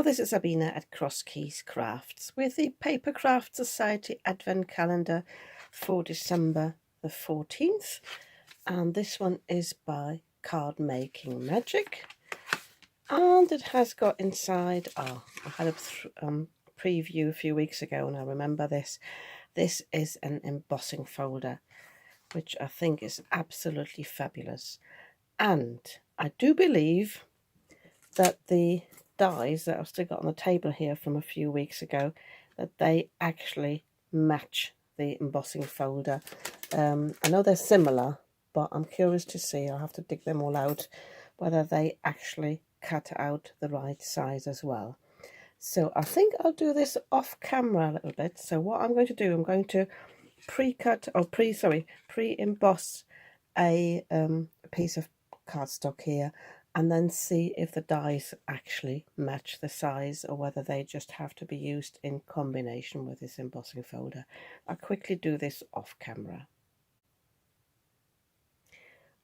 this is Sabina at Cross Keys Crafts with the Papercraft Society Advent Calendar for December the 14th, and this one is by Card Making Magic, and it has got inside, I had a preview a few weeks ago and I remember this is an embossing folder, which I think is absolutely fabulous. And I do believe that the dies that I've still got on the table here from a few weeks ago, that they actually match the embossing folder. I know they're similar, but I'm curious to see, I'll have to dig them all out, whether they actually cut out the right size as well. So I think I'll do this off camera a little bit. So what I'm going to do, I'm going to pre-emboss a piece of cardstock here, and then see if the dies actually match the size or whether they just have to be used in combination with this embossing folder. I'll quickly do this off camera.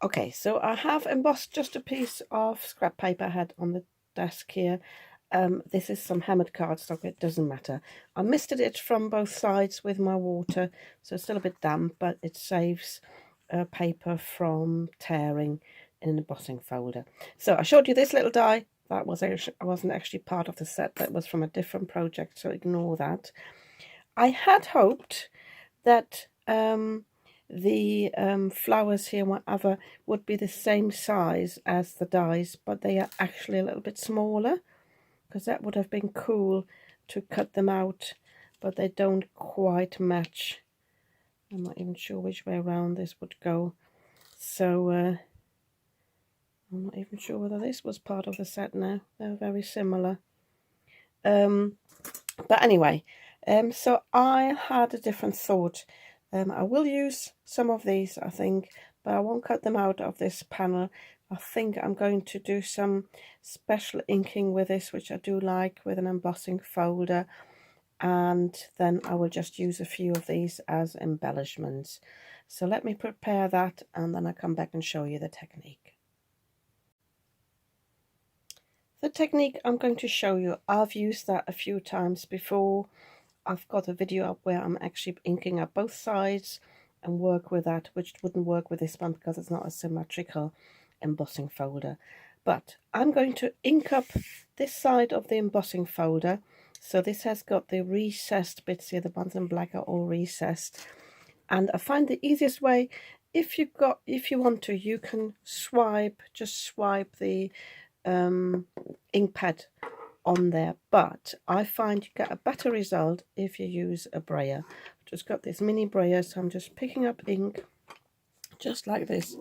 Okay, so I have embossed just a piece of scrap paper I had on the desk here. This is some hammered cardstock, it doesn't matter. I misted it from both sides with my water, so it's still a bit damp, but it saves paper from tearing in an embossing folder. So I showed you this little die. That wasn't actually part of the set. That was from a different project, so ignore that. I had hoped that the flowers here, whatever, would be the same size as the dies, but they are actually a little bit smaller, because that would have been cool to cut them out, but they don't quite match. I'm not even sure which way around this would go, so I'm not even sure whether this was part of the set now. They're very similar. But anyway, so I had a different thought. I will use some of these, I think, but I won't cut them out of this panel. I think I'm going to do some special inking with this, which I do like, with an embossing folder. And then I will just use a few of these as embellishments. So let me prepare that, and then I'll come back and show you the technique. The technique I'm going to show you, I've used that a few times before. I've got a video up where I'm actually inking up both sides and work with that, which wouldn't work with this one because it's not a symmetrical embossing folder. But I'm going to ink up this side of the embossing folder. So this has got the recessed bits here, the ones in black are all recessed. And I find the easiest way, if you want to, you can just swipe the ink pad on there, but I find you get a better result if you use a brayer. I've just got this mini brayer, so I'm just picking up ink just like this,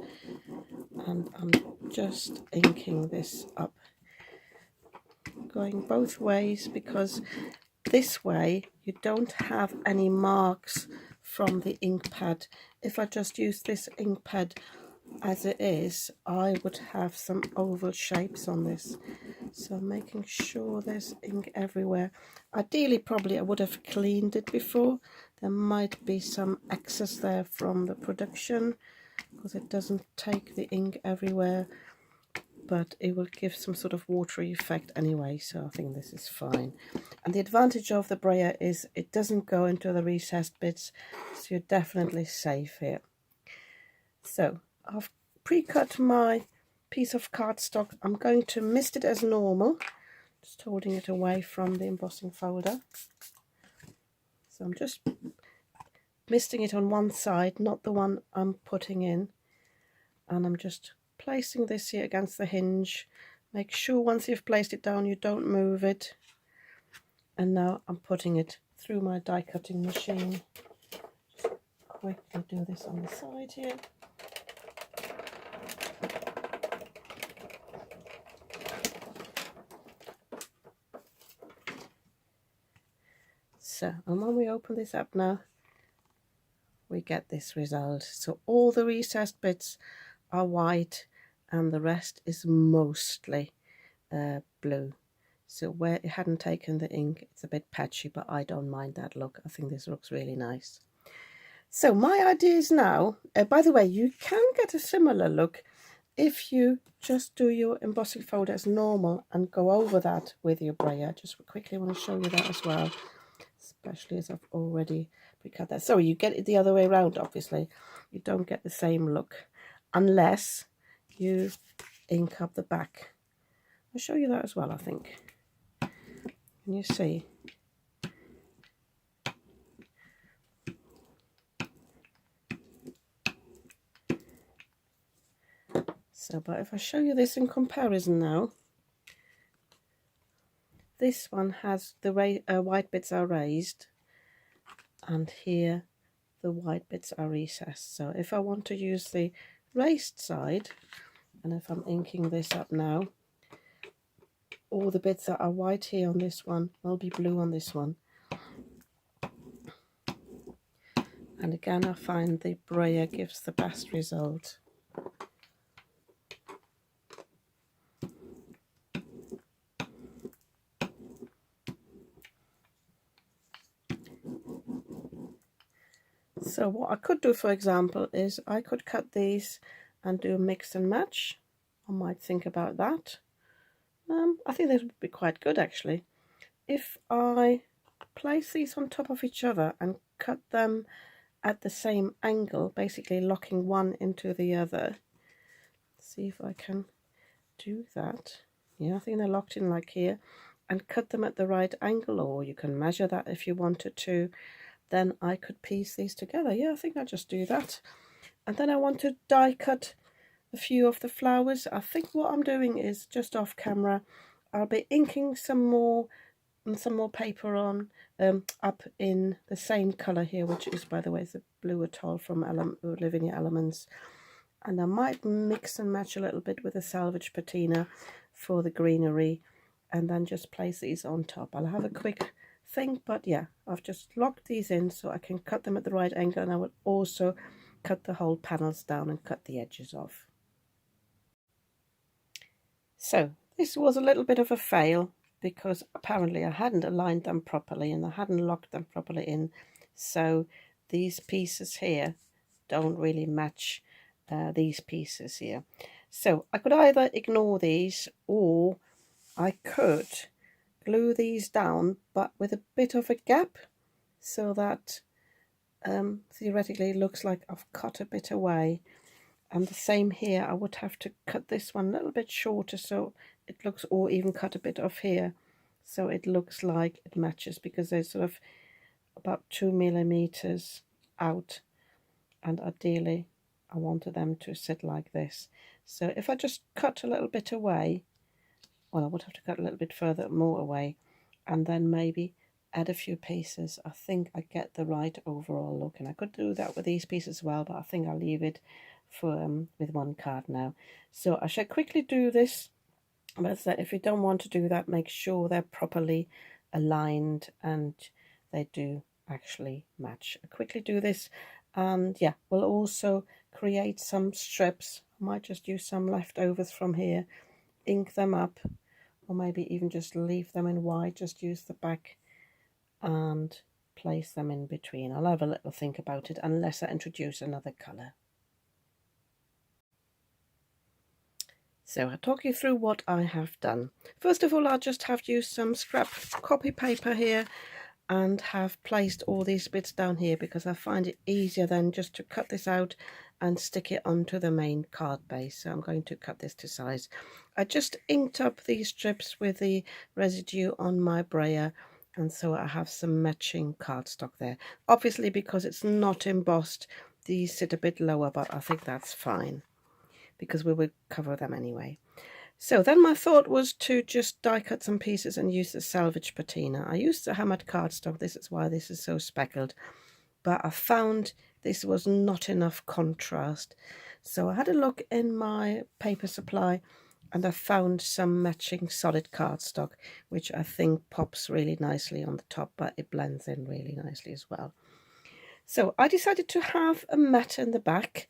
and I'm just inking this up, going both ways, because this way you don't have any marks from the ink pad. If I just use this ink pad as it is, I would have some oval shapes on this. So I'm making sure there's ink everywhere. Ideally, probably I would have cleaned it before. There might be some excess there from the production, because it doesn't take the ink everywhere, but it will give some sort of watery effect anyway, so I think this is fine. And the advantage of the brayer is it doesn't go into the recessed bits, so you're definitely safe here. So I've pre-cut my piece of cardstock. I'm going to mist it as normal, just holding it away from the embossing folder. So I'm just misting it on one side, not the one I'm putting in, and I'm just placing this here against the hinge. Make sure once you've placed it down you don't move it. And now I'm putting it through my die cutting machine. Just quickly do this on the side here. So, and when we open this up now, we get this result. So all the recessed bits are white and the rest is mostly blue. So where it hadn't taken the ink, it's a bit patchy, but I don't mind that look. I think this looks really nice. So my idea is now, by the way, you can get a similar look if you just do your embossing folder as normal and go over that with your brayer, just quickly want to show you that as well, especially as I've already pre-cut that. So you get it the other way around, obviously. You don't get the same look unless you ink up the back. I'll show you that as well, I think. Can you see? So, but if I show you this in comparison now, this one has the white bits are raised, and here the white bits are recessed. So if I want to use the raised side, and if I'm inking this up now, all the bits that are white here on this one will be blue on this one. And again, I find the brayer gives the best result. So what I could do, for example, is I could cut these and do a mix and match. I might think about that. I think this would be quite good, actually. If I place these on top of each other and cut them at the same angle, basically locking one into the other. See if I can do that. Yeah, I think they're locked in like here, and cut them at the right angle, or you can measure that if you wanted to. Then I could piece these together. Yeah, I think I'll just do that. And then I want to die cut a few of the flowers. I think what I'm doing is, just off camera, I'll be inking some more paper on up in the same colour here, which is, by the way, the blue atoll from Living Elements. And I might mix and match a little bit with a salvage patina for the greenery, and then just place these on top. I'll have a quick thing, but yeah, I've just locked these in so I can cut them at the right angle, and I will also cut the whole panels down and cut the edges off. So this was a little bit of a fail, because apparently I hadn't aligned them properly and I hadn't locked them properly in. So these pieces here don't really match these pieces here. So I could either ignore these, or I could glue these down, but with a bit of a gap, so that theoretically it looks like I've cut a bit away. And the same here, I would have to cut this one a little bit shorter so it looks, or even cut a bit off here so it looks like it matches, because they're sort of about 2 millimeters out, and ideally I wanted them to sit like this. So if I just cut a little bit away, well, I would have to cut a little bit further more away, and then maybe add a few pieces, I think I get the right overall look. And I could do that with these pieces as well, but I think I'll leave it for with one card now. So I shall quickly do this. But if you don't want to do that, make sure they're properly aligned and they do actually match. I quickly do this, and yeah, we'll also create some strips. I might just use some leftovers from here, ink them up, or maybe even just leave them in white, just use the back and place them in between. I'll have a little think about it, unless I introduce another colour. So I'll talk you through what I have done. First of all, I'll just have used some scrap copy paper here and have placed all these bits down here, because I find it easier than just to cut this out and stick it onto the main card base. So I'm going to cut this to size. I just inked up these strips with the residue on my brayer, and so I have some matching cardstock there. Obviously, because it's not embossed, these sit a bit lower, but I think that's fine, because we will cover them anyway. So then my thought was to just die cut some pieces and use the salvage patina. I used the hammered cardstock, this is why this is so speckled, but I found this was not enough contrast. So I had a look in my paper supply, and I found some matching solid cardstock, which I think pops really nicely on the top, but it blends in really nicely as well. So I decided to have a mat in the back,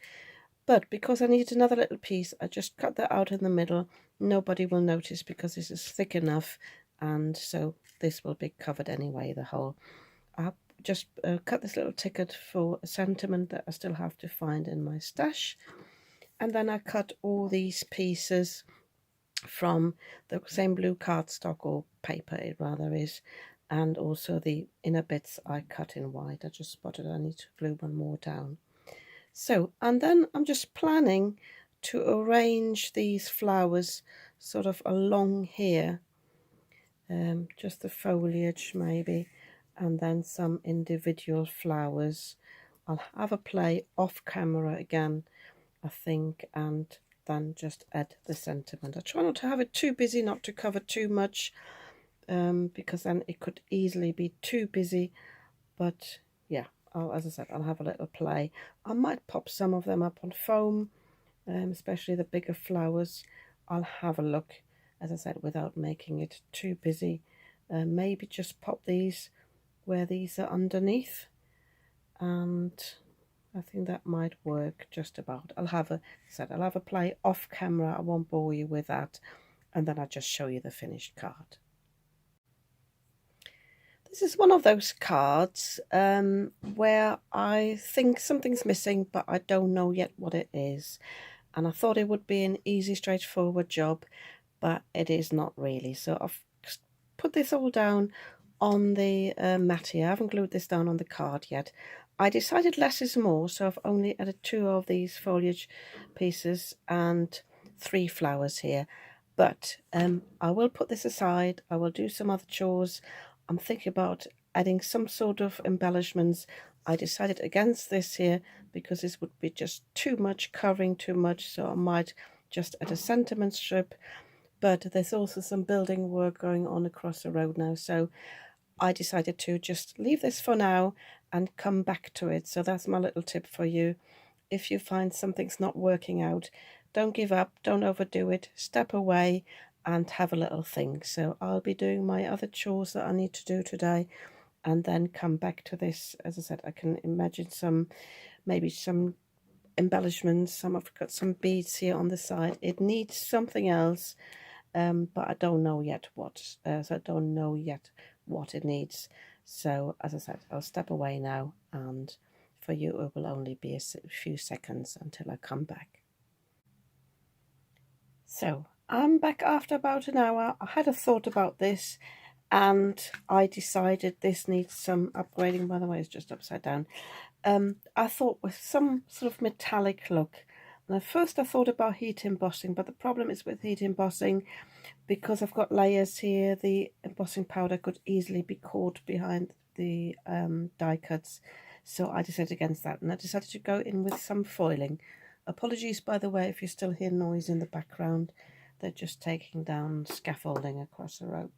but because I needed another little piece, I just cut that out in the middle. Nobody will notice because this is thick enough, and so this will be covered anyway, the whole. I just cut this little ticket for a sentiment that I still have to find in my stash. And then I cut all these pieces from the same blue cardstock, or paper it rather is, and also the inner bits I cut in white. I just spotted I need to glue one more down. So, and then I'm just planning to arrange these flowers sort of along here, just the foliage maybe, and then some individual flowers. I'll have a play off camera again, I think, and then just add the sentiment. I try not to have it too busy, not to cover too much, because then it could easily be too busy. But yeah, as I said, I'll have a little play. I might pop some of them up on foam, especially the bigger flowers. I'll have a look, as I said, without making it too busy. Maybe just pop these where these are underneath, and I think that might work just about. I'll have a play off camera. I won't bore you with that, and then I'll just show you the finished card. This is one of those cards where I think something's missing, but I don't know yet what it is. And I thought it would be an easy, straightforward job, but it is not really. So I've put this all down on the mat here. I haven't glued this down on the card yet. I decided less is more, so I've only added 2 of these foliage pieces and 3 flowers here. But I will put this aside. I will do some other chores. I'm thinking about adding some sort of embellishments. I decided against this here because this would be just too much, covering too much, so I might just add a sentiment strip. But there's also some building work going on across the road now, so I decided to just leave this for now and come back to it. So that's my little tip for you. If you find something's not working out, don't give up, don't overdo it, step away and have a little think. So I'll be doing my other chores that I need to do today and then come back to this. As I said, I can imagine maybe some embellishments. I've got some beads here on the side. It needs something else, but I don't know yet what. So I don't know yet what it needs. So as I said, I'll step away now, and for you it will only be a few seconds until I come back. So I'm back after about an hour. I had a thought about this and I decided this needs some upgrading. By the way, it's just upside down. I thought with some sort of metallic look. And at first I thought about heat embossing, but the problem is with heat embossing, because I've got layers here, the embossing powder could easily be caught behind the die cuts. So I decided against that, and I decided to go in with some foiling. Apologies, by the way, if you still hear noise in the background. They're just taking down scaffolding across the road.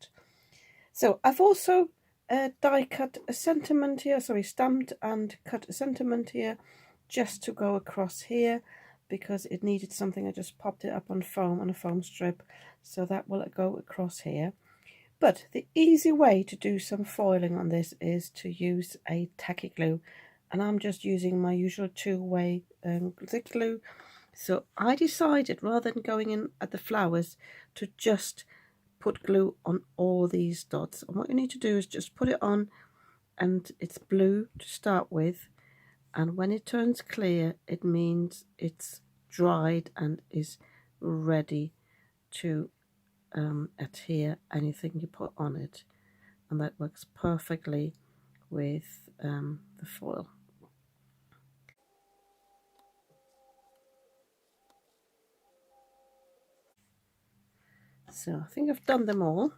So I've also die cut a sentiment here, stamped and cut a sentiment here just to go across here, because it needed something. I just popped it up on foam, on a foam strip, so that will go across here. But the easy way to do some foiling on this is to use a tacky glue, and I'm just using my usual 2-way zip glue. So I decided, rather than going in at the flowers, to just put glue on all these dots. And what you need to do is just put it on, and it's blue to start with, and when it turns clear it means it's dried and is ready to adhere anything you put on it, and that works perfectly with the foil. So I think I've done them all.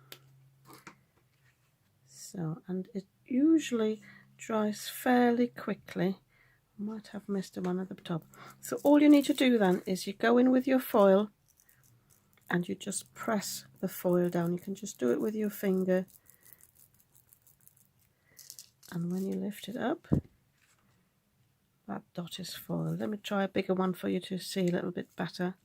So, and it usually dries fairly quickly. I might have missed one at the top. So all you need to do then is you go in with your foil and you just press the foil down. You can just do it with your finger, and when you lift it up, that dot is foil. Let me try a bigger one for you to see a little bit better.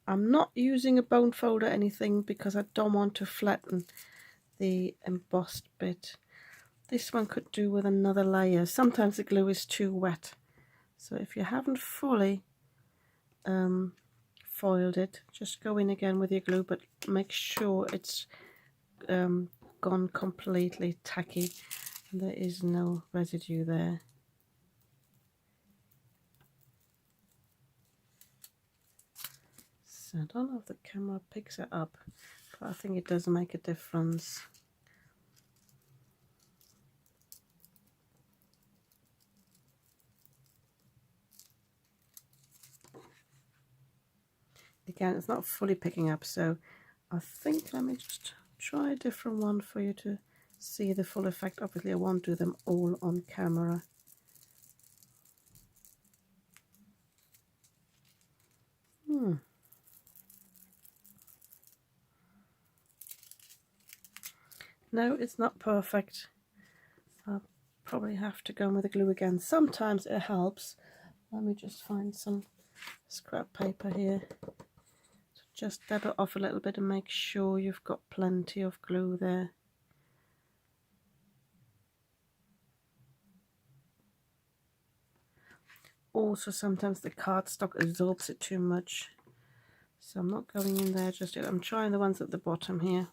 I'm not using a bone fold or anything because I don't want to flatten the embossed bit. This one could do with another layer. Sometimes the glue is too wet, so if you haven't fully foiled it, just go in again with your glue, but make sure it's gone completely tacky and there is no residue there. So I don't know if the camera picks it up, but I think it does make a difference. Again, it's not fully picking up, so I think let me just try a different one for you to see the full effect. Obviously I won't do them all on camera. No, it's not perfect. I'll probably have to go in with the glue again. Sometimes it helps. Let me just find some scrap paper here. So just dab it off a little bit and make sure you've got plenty of glue there. Also, sometimes the cardstock absorbs it too much, so I'm not going in there just yet. I'm trying the ones at the bottom here.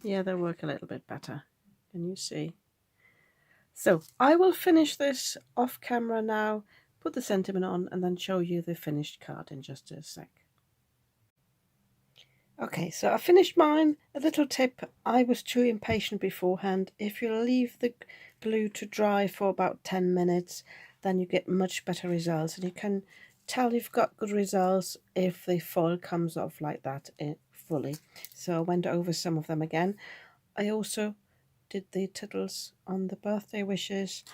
Yeah, they work a little bit better. Can you see? So I will finish this off camera now, put the sentiment on, and then show you the finished card in just a sec. Okay, so I finished mine. A little tip, I was too impatient beforehand. If you leave the glue to dry for about 10 minutes, then you get much better results. And you can tell you've got good results if the foil comes off like that fully. So I went over some of them again. I also did the tittles on the birthday wishes,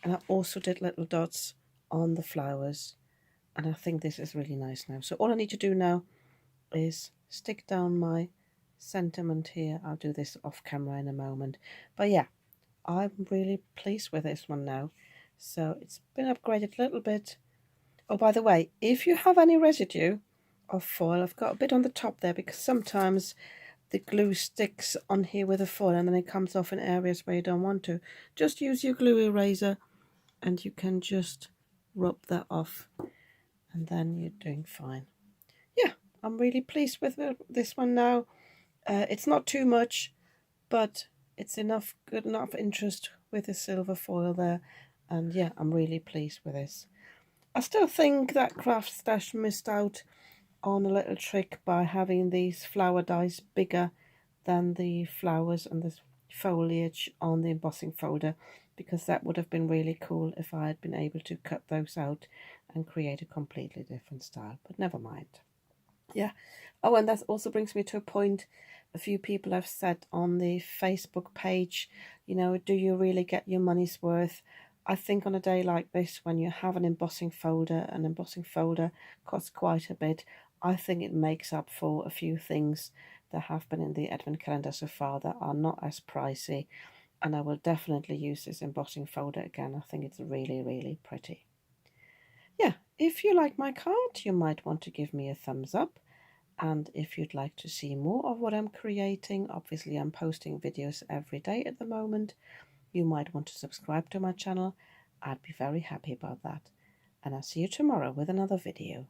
and I also did little dots on the flowers. And I think this is really nice now. So all I need to do now is stick down my sentiment here. I'll do this off camera in a moment, but yeah, I'm really pleased with this one now. So it's been upgraded a little bit. Oh, by the way, if you have any residue of foil, I've got a bit on the top there because sometimes the glue sticks on here with the foil and then it comes off in areas where you don't want to. Just use your glue eraser and you can just rub that off and then you're doing fine. Yeah, I'm really pleased with this one now. It's not too much, but it's enough, good enough interest with the silver foil there. And yeah, I'm really pleased with this. I still think that Craft Stash missed out on a little trick by having these flower dies bigger than the flowers and the foliage on the embossing folder, because that would have been really cool if I had been able to cut those out and create a completely different style, but never mind. Yeah. Oh, and that also brings me to a point. A few people have said on the Facebook page, you know, do you really get your money's worth? I think on a day like this, when you have an embossing folder costs quite a bit. I think it makes up for a few things that have been in the advent calendar so far that are not as pricey. And I will definitely use this embossing folder again. I think it's really, really pretty. Yeah, if you like my card, you might want to give me a thumbs up. And if you'd like to see more of what I'm creating, obviously I'm posting videos every day at the moment, you might want to subscribe to my channel. I'd be very happy about that. And I'll see you tomorrow with another video.